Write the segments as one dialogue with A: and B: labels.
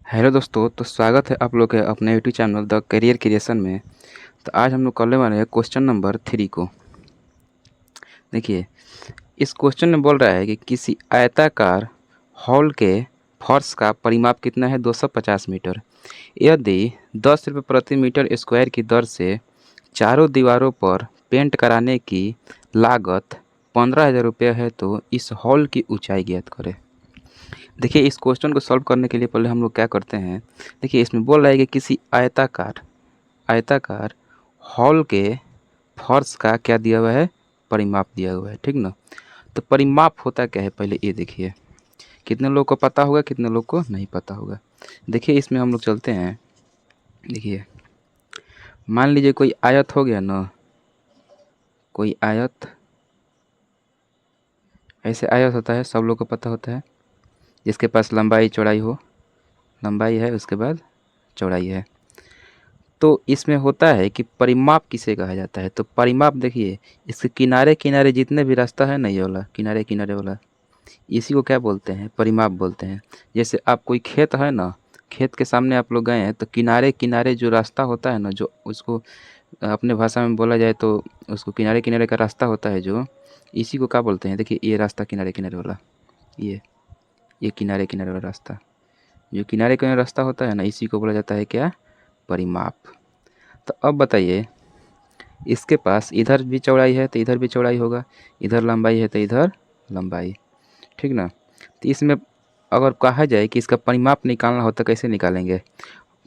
A: Hello दोस्तों, तो स्वागत है आप लोग के अपने YouTube channel the career creation में। तो आज हम लोग करने वाले हैं क्वेश्चन नंबर 3 को। देखिए, इस क्वेश्चन में बोल रहा है कि किसी आयताकार हॉल के फर्श का परिमाप कितना है 250 मीटर। यदि 10 रुपये प्रति मीटर स्क्वायर की दर से चारों दीवारों पर पेंट कराने की लागत 15,000 रुपये है तो इस हॉल की ऊंचाई ज्ञात करें। देखिए, इस क्वेश्चन को सॉल्व करने के लिए पहले हम लोग क्या करते हैं। देखिए, इसमें बोल रहा है कि किसी आयताकार आयताकार हॉल के फर्श का क्या दिया हुआ है, परिमाप दिया हुआ है, ठीक ना। तो परिमाप होता क्या है पहले ये देखिए। कितने लोग को पता होगा, कितने लोग को नहीं पता होगा। देखिए, इसमें हम लोग चलते हैं। देखिए, मान लीजिए कोई आयत हो गया ना, कोई आयत, ऐसे आयत होता है, सब लोग को पता होता है, जिसके पास लंबाई चौड़ाई हो। लंबाई है, उसके बाद चौड़ाई है। तो इसमें होता है कि परिमाप किसे कहा जाता है। तो परिमाप देखिए, इसके किनारे किनारे जितने भी रास्ता है ना, ये वाला किनारे किनारे वाला, इसी को क्या बोलते हैं, परिमाप बोलते हैं। जैसे आप कोई खेत है ना, खेत के सामने आप लोग गए हैं तो किनारे किनारे जो रास्ता होता है ना, जो उसको अपने भाषा में बोला जाए तो उसको किनारे किनारे का रास्ता होता है जो, इसी को क्या बोलते हैं। देखिए, ये रास्ता किनारे किनारे वाला, ये किनारे किनारे वाला रास्ता, जो किनारे किनारे रास्ता होता है ना, इसी को बोला जाता है क्या, परिमाप। तो अब बताइए, इसके पास इधर भी चौड़ाई है तो इधर भी चौड़ाई होगा, इधर लंबाई है तो इधर लंबाई, ठीक ना। तो इसमें अगर कहा जाए कि इसका परिमाप निकालना हो तो कैसे निकालेंगे।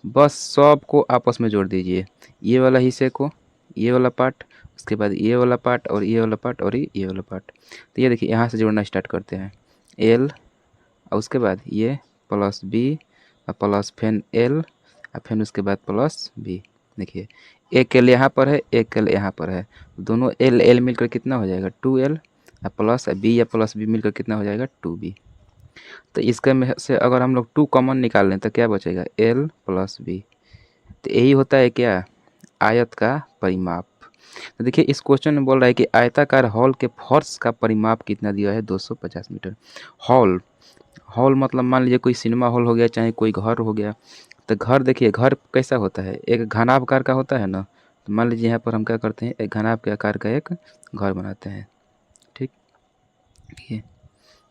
A: बस सब को आपस में जोड़ दीजिए, ये वाला हिस्से को, ये वाला पार्ट, उसके बाद ये वाला पार्ट और ये वाला पार्ट और ये वाला पार्ट। तो ये देखिए, यहाँ से जोड़ना स्टार्ट करते हैं। एल, और उसके बाद ये प्लस बी, और प्लस फिर एल, और फिर उसके बाद प्लस बी। देखिए, एक एल यहाँ पर है, एक एल यहाँ पर है, दोनों एल एल मिलकर कितना हो जाएगा 2L, और प्लस बी या प्लस बी मिलकर कितना हो जाएगा 2B। तो इसके में से अगर हम लोग 2 कॉमन निकाल लें तो क्या बचेगा, एल प्लस बी। तो यही होता है क्या, आयत का परिमाप। तो देखिए, इस क्वेश्चन में बोल रहा है कि आयताकार हॉल के फर्श का परिमाप कितना दिया है 250 मीटर। हॉल, हॉल मतलब मान लीजिए कोई सिनेमा हॉल हो गया, चाहे कोई घर हो गया। तो घर देखिए, घर कैसा होता है, एक घनाभ आकार का होता है ना। तो मान लीजिए यहाँ पर हम क्या करते हैं, एक घनाभ के आकार का एक घर बनाते हैं, ठीक। देखिए,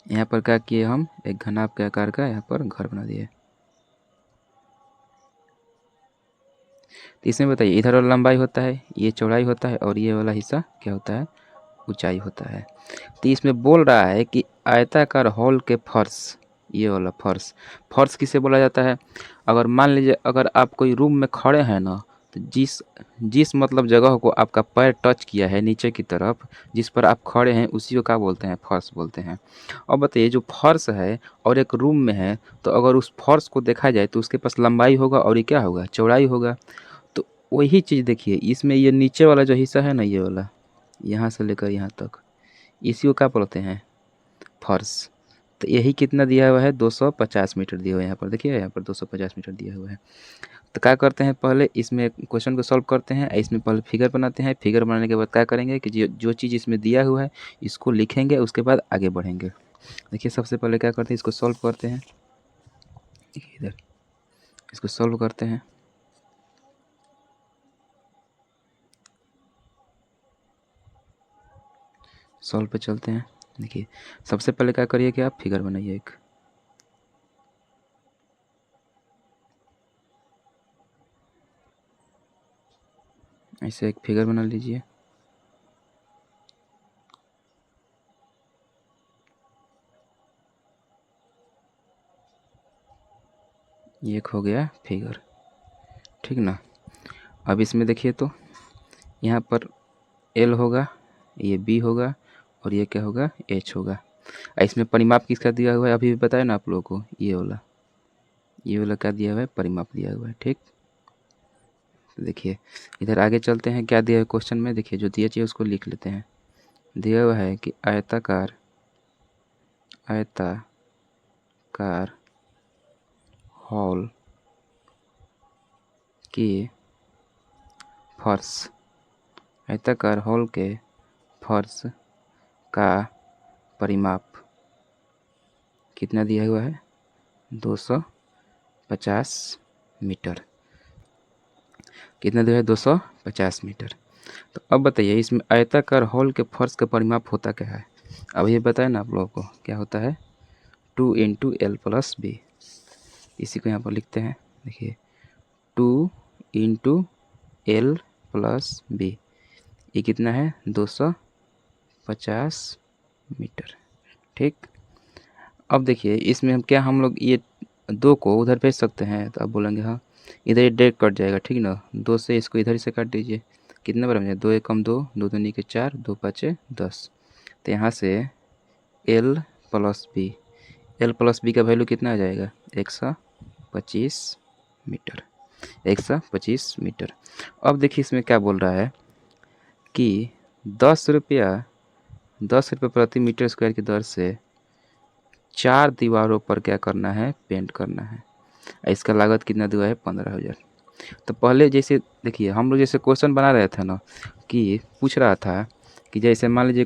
A: यहाँ पर क्या किए, हम एक घनाभ के आकार का यहाँ पर घर बना दिए। तो इसमें बताइए, इधर वाला लंबाई होता है, ये चौड़ाई होता है, और ये वाला हिस्सा क्या होता है, ऊंचाई होता है। तो इसमें बोल रहा है कि आयताकार हॉल के फर्श, ये वाला फर्श, फर्श किसे बोला जाता है। अगर मान लीजिए, अगर आप कोई रूम में खड़े हैं ना, तो जिस जिस मतलब जगह को आपका पैर टच किया है नीचे की तरफ, जिस पर आप खड़े हैं, उसी को क्या बोलते हैं, फर्श बोलते हैं। अब बताइए, जो फर्श है और एक रूम में है, तो अगर उस फर्श को देखा जाए तो उसके पास लंबाई होगा और ये क्या होगा, चौड़ाई होगा। तो वही चीज़ देखिए, इसमें ये नीचे वाला जो हिस्सा है ना, ये वाला, यहाँ से लेकर यहाँ तक, इसी को क्या बोलते हैं, फर्श। तो यही कितना दिया हुआ है, 250 मीटर दिया हुआ है। यहाँ पर देखिए, यहाँ पर 250 मीटर दिया हुआ है। तो क्या करते हैं, पहले इसमें क्वेश्चन को सॉल्व करते हैं, इसमें पहले फिगर बनाते हैं। फिगर बनाने के बाद क्या करेंगे कि जो जो चीज़ इसमें दिया हुआ है इसको लिखेंगे, उसके बाद आगे बढ़ेंगे। देखिए, सबसे पहले क्या करते हैं, इसको सॉल्व करते हैं। इधर इसको सॉल्व करते हैं। सॉल्व पे चलते हैं। देखिए, सबसे पहले क्या करिए कि आप फिगर बनाइए एक। ऐसे एक फिगर बना लीजिए। ये एक हो गया फिगर, ठीक ना। अब इसमें देखिए, तो यहाँ पर एल होगा, ये बी होगा, और ये क्या होगा, एच होगा। इसमें परिमाप किसका दिया हुआ है, अभी भी बताया ना आप लोगों को, ये वाला क्या दिया हुआ है, परिमाप दिया हुआ है, ठीक। तो देखिए, इधर आगे चलते हैं, क्या दिया है क्वेश्चन में। देखिए, जो दिया चाहिए उसको लिख लेते हैं। दिया हुआ है कि आयताकार आयताकार हॉल के फर्श, आयताकार हॉल के फर्श का परिमाप कितना दिया हुआ है, 250 250 मीटर। कितना दिया है? 250 मीटर। तो अब बताइए इसमें आयताकार हॉल के फर्श का परिमाप होता क्या है? अब ये बताए ना आप लोगों को क्या होता है, 2 इंटू एल प्लस बी। इसी को यहाँ पर लिखते हैं, देखिए 2 इंटू एल प्लस बी, ये कितना है? 250 मीटर। ठीक। अब देखिए इसमें हम क्या, हम लोग ये 2 को उधर भेज सकते हैं? तो आप बोलेंगे हाँ, इधर ये डायरेक्ट कट जाएगा, ठीक ना। 2 से इसको इधर से काट दीजिए, कितना बार बन जाए? 2 एकम 2, 2 दूनी के 4, 2 पाँचे 10। तो यहाँ से L plus B, L plus B का वैल्यू कितना आ जाएगा? 125 मीटर, 125 मीटर। अब देखिए इसमें क्या बोल रहा है कि 10 रुपये प्रति मीटर स्क्वायर की दर से 4 दीवारों पर क्या करना है? पेंट करना है। इसका लागत कितना दिया है? 15,000। तो पहले जैसे देखिए हम लोग जैसे क्वेश्चन बना रहे थे ना, कि पूछ रहा था कि जैसे मान लीजिए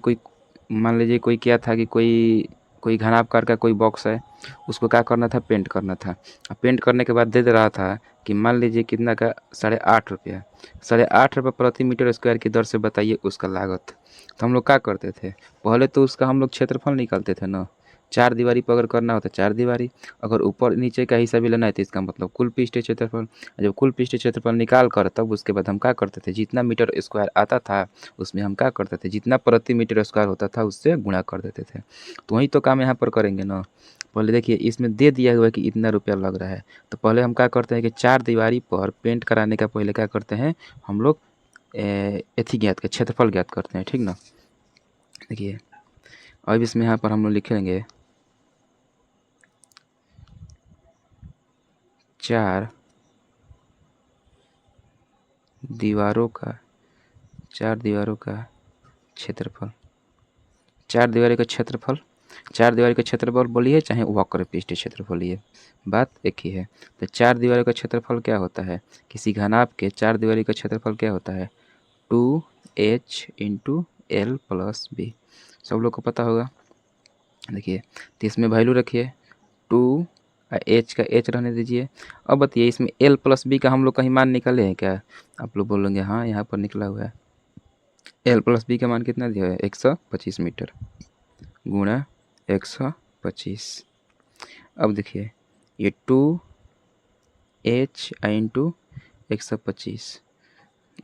A: कोई क्या था कि कोई घना आकार का कोई बॉक्स है, उसको क्या करना था? पेंट करना था। पेंट करने के बाद दे रहा था कि मान लीजिए कितना का? 8.5 रुपया, 8.5 रुपये प्रति मीटर स्क्वायर की दर से बताइए उसका लागत। तो हम लोग क्या करते थे? पहले तो उसका हम लोग क्षेत्रफल निकालते थे ना, 4 दीवारी पर अगर करना होता 4 दीवारी, अगर ऊपर नीचे का हिस्सा भी लेना है तो इसका मतलब कुल पृष्ठीय क्षेत्रफल। जब कुल पृष्ठीय क्षेत्रफल निकाल कर तब उसके बाद हम क्या करते थे? जितना मीटर स्क्वायर आता था उसमें हम क्या करते थे? जितना प्रति मीटर स्क्वायर होता था उससे गुणा कर देते थे। तो वही तो काम यहाँ पर करेंगे ना। पहले देखिए इसमें दे दिया हुआ है कि इतना रुपया लग रहा है, तो पहले हम क्या करते हैं कि 4 दीवारी पर पेंट कराने का पहले क्या करते हैं हम लोग? एथी ज्ञात का क्षेत्रफल ज्ञात करते हैं, ठीक ना। देखिए अब इसमें यहाँ पर हम लोग लिखेंगे 4 दीवारों का क्षेत्रफल, 4 दीवारी का क्षेत्रफल, 4 दीवारी का क्षेत्रफल बोलिए चाहे वक्र पृष्ठीय क्षेत्रफल बोलिए, बात एक ही है। तो 4 दीवारी का क्षेत्रफल क्या होता है? किसी घनाभ के 4 दीवारी का क्षेत्रफल क्या होता है? 2h into L plus B. सब लोग को पता होगा। देखिए तो इसमें वैल्यू रखिए 2, एच का एच रहने दीजिए। अब बताइए इसमें एल प्लस बी का हम लोग कहीं मान निकाले हैं क्या? आप लोग बोलेंगे हाँ यहाँ पर निकला हुआ है। एल प्लस बी का मान कितना दिया है? 125 मीटर गुणा 125। अब देखिए ये 2h इंटू 125,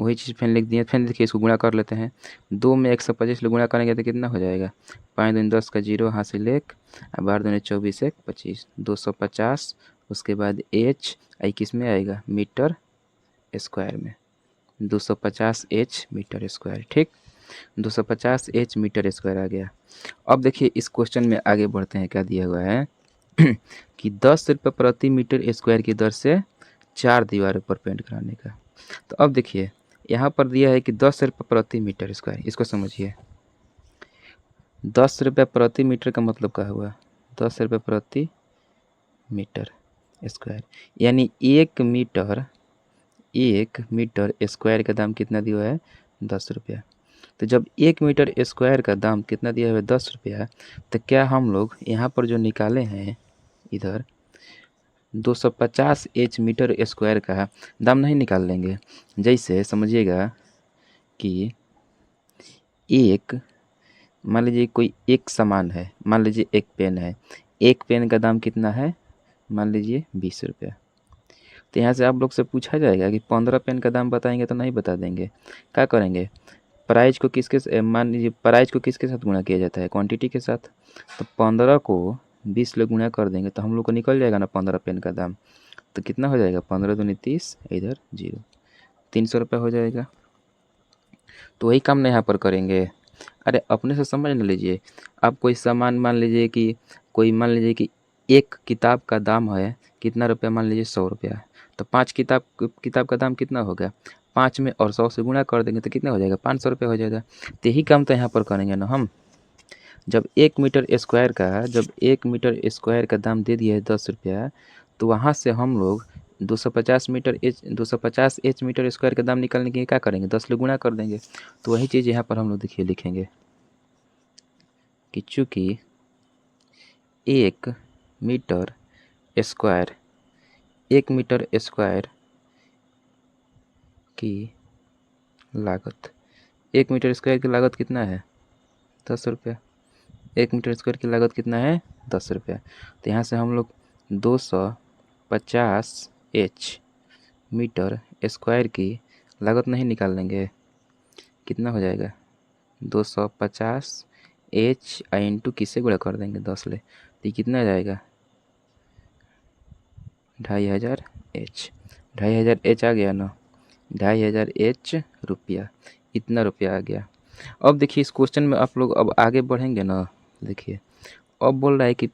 A: वही चीज़ फिर लिख दिए। फिर देखिए इसको गुणा कर लेते हैं, 2 में 125 ले गुणा करेंगे तो कितना हो जाएगा? 5 दूनी 10 का 0 हासिल 1, 12 दूनी 24 1 25, 250। उसके बाद एच आई किस में आएगा? मीटर स्क्वायर में, 250 एच मीटर स्क्वायर। ठीक, 250 एच मीटर स्क्वायर आ गया। अब देखिए इस क्वेश्चन में आगे बढ़ते हैं, क्या दिया हुआ है कि 10 रुपये प्रति मीटर स्क्वायर की दर से 4 दीवारों पर पेंट कराने का। तो अब देखिए यहाँ पर दिया है कि 10 रुपये प्रति मीटर स्क्वायर, इसको समझिए। 10 रुपये प्रति मीटर का मतलब क्या हुआ? 10 रुपये प्रति मीटर स्क्वायर, यानी 1 मीटर स्क्वायर का दाम कितना दिया है? 10 रुपया। तो जब 1 मीटर स्क्वायर का दाम कितना दिया हुआ है? 10 रुपया। तो क्या हम लोग यहाँ पर जो निकाले हैं इधर 250 एच मीटर स्क्वायर का दाम नहीं निकाल लेंगे? जैसे समझिएगा कि एक, मान लीजिए कोई एक सामान है, मान लीजिए एक पेन है, एक पेन का दाम कितना है? मान लीजिए 20 रुपया। तो यहाँ से आप लोग से पूछा जाएगा कि 15 पेन का दाम बताएंगे तो नहीं बता देंगे। क्या करेंगे? प्राइस को मान लीजिए प्राइस को किसके साथ गुणा किया जाता है? क्वांटिटी के साथ। तो 15 को 20 से गुणा कर देंगे तो हम लोग को निकल जाएगा ना 15 पेन का दाम। तो कितना हो जाएगा? 15 दूनी 30, इधर 0, 300 रुपये हो जाएगा। तो वही काम ना यहाँ पर करेंगे। अरे अपने से समझ न लीजिए। आप कोई सामान मान लीजिए कि एक किताब का दाम है कितना रुपया? मान लीजिए 100 रुपया। तो 5 किताब का दाम कितना होगा? 5 में और 100 से गुणा कर देंगे तो कितना हो जाएगा? 500 रुपये हो जाएगा। तो यही काम तो यहाँ पर करेंगे ना हम। जब 1 मीटर स्क्वायर का दाम दे दिया है 10 रुपया, तो वहाँ से हम लोग 250 एच मीटर स्क्वायर का दाम निकालने के लिए क्या करेंगे? 10 से गुणा कर देंगे। तो वही चीज़ यहाँ पर हम लोग देखिए लिखेंगे कि चूँकि 1 मीटर स्क्वायर 1 मीटर स्क्वायर की लागत, 1 मीटर स्क्वायर की लागत कितना है? 10 रुपया। 1 मीटर स्क्वायर की लागत कितना है? 10 रुपया। तो यहाँ से हम लोग 250 एच मीटर स्क्वायर की लागत नहीं निकाल लेंगे? कितना हो जाएगा? 250 एच इंटू किससे गुणा कर देंगे? 10 ले, तो ये कितना आ जाएगा? 2500 एच। 2500 एच आ गया ना? 2500 एच रुपया, इतना रुपया आ गया। अब देखिए इस क्वेश्चन में आप लोग अब आगे बढ़ेंगे ना, देखिए अब बोल रहा है कि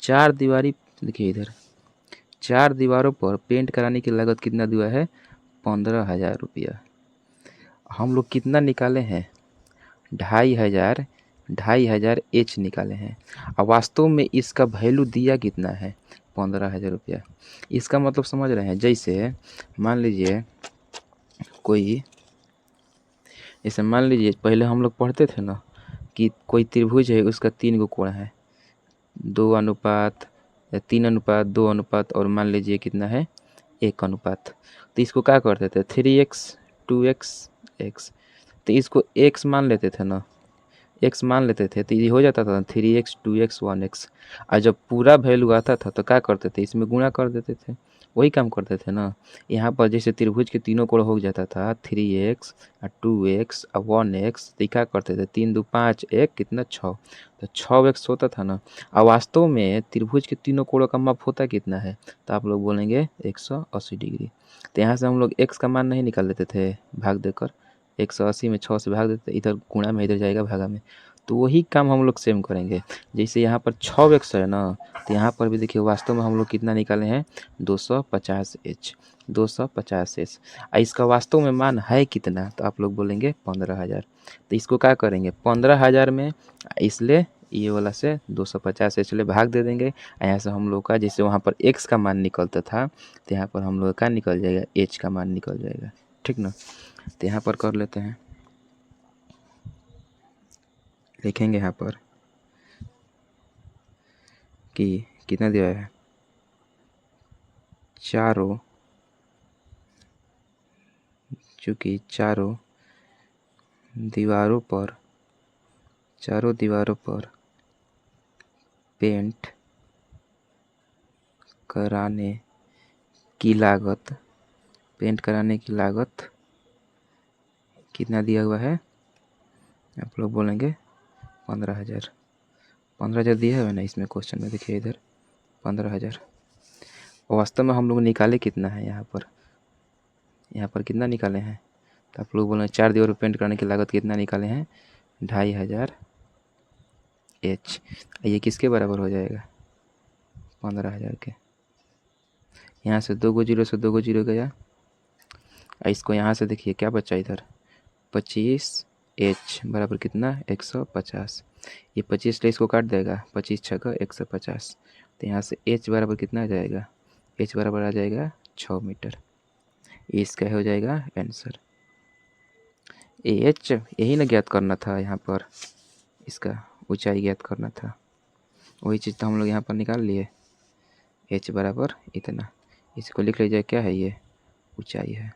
A: 4 दीवारी, देखिए इधर 4 दीवारों पर पेंट कराने की लागत कितना दिया है? 15,000 रुपया। हम लोग कितना निकाले हैं? 2,500 एच निकाले हैं। और वास्तव में इसका वैल्यू दिया कितना है? 15,000 रुपया। इसका मतलब समझ रहे हैं? जैसे मान लीजिए जैसे मान लीजिए पहले हम लोग पढ़ते थे ना कि कोई त्रिभुज है, उसका 3 गो कोण है, 2 अनुपात या 3 अनुपात 2 अनुपात और मान लीजिए कितना है? 1 अनुपात। तो इसको क्या करते थे? 3x 2x x। तो इसको x मान लेते थे ना, x मान लेते थे तो ये हो जाता था 3x 2x 1x। और जब पूरा वैल्यू आता था तो क्या करते थे? इसमें गुणा कर देते थे, वही काम करते थे ना। यहाँ पर जैसे त्रिभुज के तीनों कोण हो जाता था 3x 2x 1x, तो क्या करते थे? 3 2 5 1 कितना 6, तो 6x होता था ना। और वास्तव में त्रिभुज के तीनों कोणों का माप होता कितना है? तो आप लोग बोलेंगे 180 डिग्री। तो यहाँ से हम लोग x का मान नहीं निकाल लेते थे भाग देकर? 180 में 6 से भाग देते, इधर गुणा में इधर जाएगा भागा में। तो वही काम हम लोग सेम करेंगे। जैसे यहाँ पर 6x है ना, तो यहाँ पर भी देखिए वास्तव में हम लोग कितना निकाले हैं? 250 एच, 250 एच। इसका वास्तव में मान है कितना? तो आप लोग बोलेंगे 15,000। तो इसको क्या करेंगे? 15,000 में इसलिए ये वाला से 250 एच ले भाग दे देंगे। यहाँ से हम लोग का जैसे वहाँ पर x का मान निकलता था, तो यहाँ पर हम लोग का निकल जाएगा h का मान निकल जाएगा। ठीक ना? तो यहाँ पर कर लेते हैं, लिखेंगे यहाँ पर कि कितना दिया है? चूँकि चारों दीवारों पर पेंट कराने की लागत कितना दिया हुआ है? आप लोग बोलेंगे 15,000। 15,000 दिया हुआ है ना इसमें क्वेश्चन में, देखिए इधर 15,000। वास्तव में हम लोग निकाले कितना है? यहाँ पर कितना निकाले हैं? तो आप लोग बोलेंगे 4 दीवार पर पेंट कराने की लागत कितना निकाले हैं? 2,500 एच। ये किसके बराबर हो जाएगा? 15,000 के। यहाँ से 2 गो जीरो से 2 गो जीरो गया, इसको यहाँ से देखिए क्या बचा इधर? 25 एच बराबर कितना? 150। ये 25 ले इसको काट देगा, 25 छक्का 150। तो यहाँ से एच बराबर कितना आ जाएगा? एच बराबर आ जाएगा 6 मीटर। इसका हो जाएगा आंसर। एच यही ना ज्ञात करना था, यहाँ पर इसका ऊंचाई ज्ञात करना था, वही चीज़ तो हम लोग यहाँ पर निकाल लिए। एच बराबर इतना, इसको लिख लीजिए क्या है? ये ऊंचाई है।